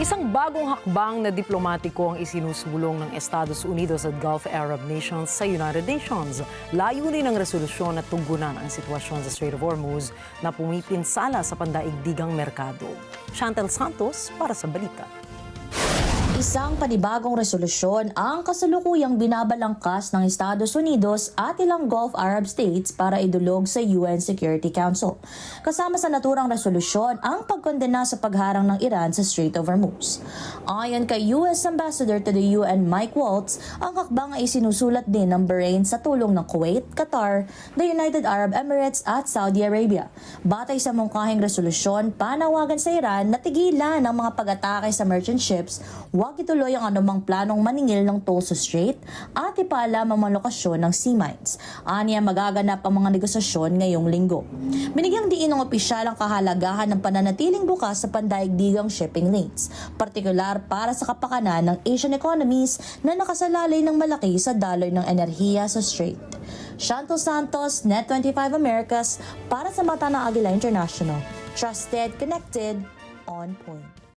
Isang bagong hakbang na diplomatiko ang isinusulong ng Estados Unidos at Gulf Arab nations sa United Nations. Layunin ng resolusyon na tugunan ang sitwasyon sa Strait of Hormuz na pumipinsala sa pandaigdigang merkado. Chantel Santos para sa balita. Isang panibagong resolusyon ang kasalukuyang binabalangkas ng Estados Unidos at ilang Gulf Arab states para idulog sa UN Security Council. Kasama sa naturang resolusyon ang pagkondena sa pagharang ng Iran sa Strait of Hormuz. Ayon kay US Ambassador to the UN Mike Waltz, ang hakbang ay sinusulat din ng Bahrain sa tulong ng Kuwait, Qatar, the United Arab Emirates at Saudi Arabia. Batay sa mungkahing resolusyon, panawagan sa Iran na tigilan ang mga pag-atake sa merchant ships, huwag ituloy ang anumang planong maningil ng toll sa Strait at ipaalam ang mga lokasyon ng sea mines. Aniya magaganap ang mga negosasyon ngayong linggo. Binigyang diin ng opisyal ang kahalagahan ng pananatiling bukas sa pandaigdigang shipping lanes, partikular para sa kapakanan ng Asian economies na nakasalalay ng malaki sa daloy ng enerhiya sa Strait. Chantel Santos, Net25 Americas, para sa Mata ng Aguila International. Trusted, connected, on point.